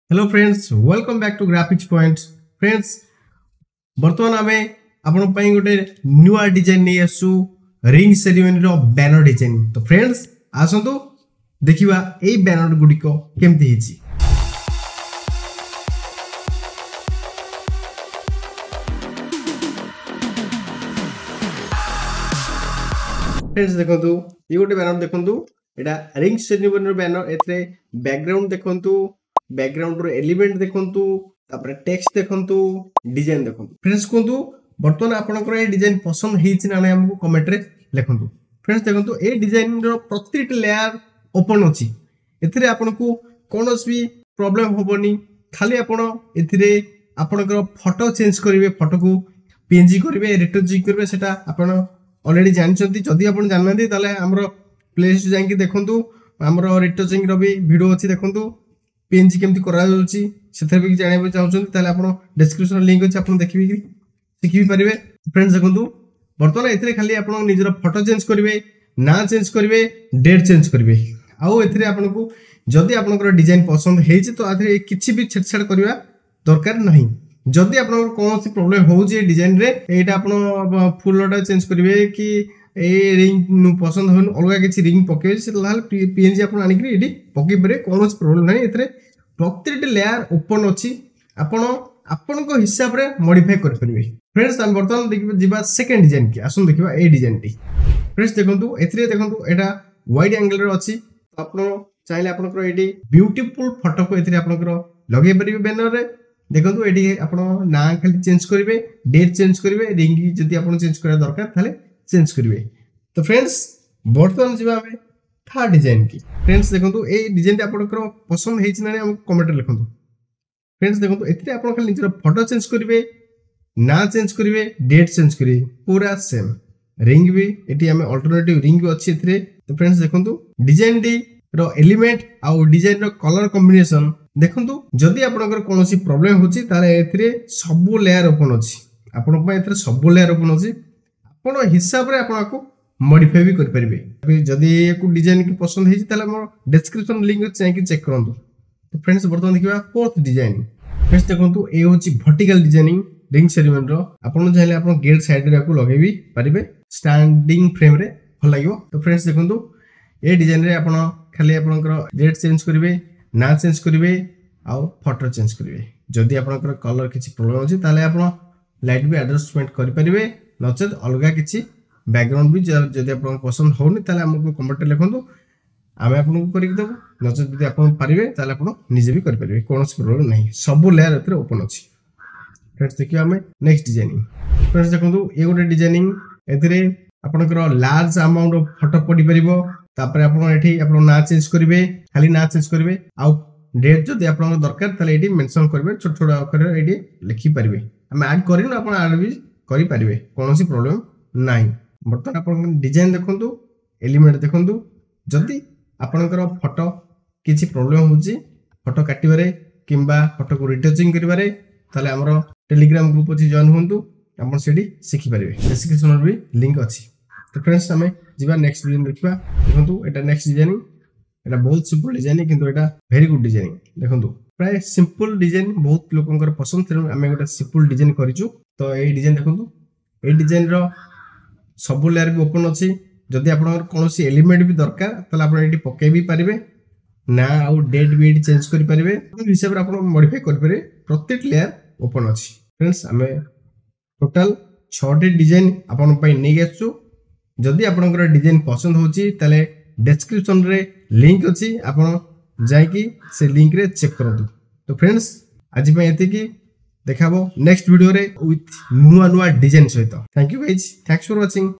Hello friends, welcome back to graphics points. Friends, बर्तमान आमे आपन पई गोटे न्यू डिजाइन नै आसु रिंग सेरेमनी रो बैनर डिजाइन। तो फ्रेंड्स आसंतु देखिबा एई बैनर गुडी को केमती हिची। फ्रेंड्स देखंतु ये गोटे बैनर देखंतु, एटा रिंग सेरेमनी रो बैनर। एथरे बैकग्राउंड देखंतु, बैकग्राउंड रो एलिमेंट देखंतु, तापर टेक्स्ट देखंतु, डिजाइन देखंतु। फ्रेंड्स कोंतु बर्तमान आपनकर ए डिजाइन पसंद हिची ना नै हमकु कमेंट रे लिखंतु। फ्रेंड्स देखंतु ए डिजाइन रो प्रतिटी लेयर ओपन अछि। एथरे आपनको कोनोस भी प्रॉब्लम होबनी। खाली आपण एथिरे आपनकर फोटो चेंज करिवे, फोटो को पीएनजी करिवे, रिटोजी करिवे, सेटा आपण ऑलरेडी जानचंती। जदी आपण जाननांती ताले हमरो प्लेलिस्ट जांकी देखंतु, हमरो रिटोजिंग रो भी वीडियो अछि देखंतु। पीएनजी केमती करा जाउची सेथरे भी जानिबा चाहउछन ताले आपण डिस्क्रिप्शन लिंक अछि, आपण देखिबि कि सिखि परिबे। फ्रेंड्स देखंतु बर्तमान एथिरे खाली आपण निजर फोटो चेंज करिवे, ना चेंज करिवे, डेट चेंज करिवे। आउ एथिरे आपनको जदी आपनकर डिजाइन पसंद हेछि तो आथिरे किछि भी छेड़छाड़ करिवा दरकार नाही। जदी आपनकर कोनोसी प्रॉब्लम होउची डिजाइन रे, एटा आपण फुलटा चेंज करिवे कि ए रिंग नु पसंद होन अलगा किछि रिंग पकेबे, से लाल पीएनजी आपण आनि कि एडी पके परे कोनोसी प्रॉब्लम नाही। एथिरे प्रतिटी लेयर ओपन अछि, आपण आपनको हिसाब रे मॉडिफाई कर परिबे। फ्रेंड्स हम बर्तमान देखिबा जिबा सेकंड डिजाइन की। आसुन देखिबा ए डिजाइन टी। फ्रेंड्स देखंतु एथिरे देखंतु एटा वाइड एंगल रे अछि। आपण चाहिले आपनकर एडी ब्यूटीफुल फोटो को एथिरे आपनकर लगे परिबे बैनर रे। देखंतु एडी आपण ना खाली चेंज करिवे, डेट चेंज करिवे, रिंग जदी आपण चेंज करा दरकार थाले चेंज करिवे। तो फ्रेंड्स बर्तमान जिबा हमें थर्ड डिजाइन की। फ्रेंड्स देखंतु ए डिजाइन आपनकर पसंद हेछि ना हम कमेंट रे लिखंतु। फ्रेंड्स देखंतु एथिरे आपण खाली निजर फोटो चेंज करिवे, ना चेंज करिवे, डेट चेंज करिवे, पूरा सेम। रिंग भी एटी हमें अल्टरनेटिव रिंग भी अछि एथिरे। तो फ्रेंड्स देखंतु डिजाइन डी रो एलिमेंट आउ डिजाइन रो कलर कॉम्बिनेशन देखंतु। जदी आपनकर कोनोसी प्रॉब्लम होछि ताले एथिरे सब लेयर ओपन अछि। आपण पय एथिरे सब लेयर ओपन अछि। आपण हिसाब रे आपनको मॉडिफाई भी कर परिबे। जदी एको डिजाइन की पसंद हेछि ताले हमर डिस्क्रिप्शन लिंक चाहि कि चेक करंतु। तो फ्रेंड्स बर्तमान देखिबा फोर्थ डिजाइन। फ्रेंड्स देखंतु ए होछि वर्टिकल डिजाइनिंग रिंग सेरेमनी रो। आपण चाहिले आपण गेट साइड रे को लगेबी भी परिबे, स्टैंडिंग फ्रेम रे भल लागिवो। तो फ्रेंड्स देखंतु ए डिजाइन रे आपण खाली आपनकर डेट चेंज करिवे, ना चेंज करिवे, आ फोटो चेंज करिवे। जदी आपनकर कलर किछि प्रॉब्लम अछि ताले आपण लाइट भी एडजस्टमेंट करि परिबे, नचेत अलगा किछि बैकग्राउंड भी जदी आपन पसंद होनी ताले हमको कमेंट रे लिखंतु, आमे आपन को करि देबो। नचेत जदी आपन परिबे ताले आपन निजे भी करि परिबे, कोनोसी प्रॉब्लम नाही। सब लेयर एतरे ओपन अछि। फ्रेंड्स देखियो हमें नेक्स्ट डिजाइनिंग। फ्रेंड्स देखंतु ए गोटे डिजाइनिंग एतरे आपनकर लार्ज अमाउंट ऑफ फोटो पडी परिबो। तापर आपन एठी आपन ना चेंज करिवे, खाली ना चेंज करिवे, आ डेट जदी आपन दरकार ताले एठी मेंशन करिवे, छोट छोट अक्षर एठी लिखि परिबे। हम ऐड करिन आपन ऐड भी करि परिबे, कोनोसी प्रॉब्लम नाही। बर्तमान आपन डिजाइन देखंतु, एलिमेंट देखंतु। जदी आपनकर फोटो किछि प्रॉब्लम होछि फोटो काटिबारे किंबा फोटो को रिटचिंग करिबारे, ताले हमरो टेलीग्राम ग्रुप अछि, जॉइन होंतु। आपन सेडी सिखि परिबे, डिस्क्रिप्शन भी लिंक अछि। तो फ्रेंड्स हमें जिबा नेक्स्ट डिजाइन देखबा। देखंतु एटा नेक्स्ट डिजाइनिंग। एटा बहुत सिंपल डिजाइन किंतु एटा वेरी गुड डिजाइनिंग। देखंतु प्राय सिंपल डिजाइन बहुत लोकंकर पसंद, तेनु हमें गोटे सिंपल डिजाइन करिचु। तो ए डिजाइन देखंतु, ए डिजाइन रो सब लेयर भी ओपन अछि। जदी आपनकर कोनोसी एलिमेंट भी दरकार ताले आपण एटी पके भी परिबे, ना आउ डेट भी एटी चेंज करि परिबे। हिसाब रे आपण मॉडिफाई करि परिबे, प्रत्येक लेयर ओपन अछि। फ्रेंड्स हमें टोटल 6 टी डिजाइन आपण पय नै गेछु। जदी आपनकर डिजाइन पसंद होची ताले डिस्क्रिप्शन रे लिंक अछि, आपण जाय कि से लिंक रे चेक करंतु। तो फ्रेंड्स आज पय एते कि देखाबो नेक्स्ट वीडियो रे विथ नुआ नुआ डिजाइन सहित। Thank you guys, thanks for watching.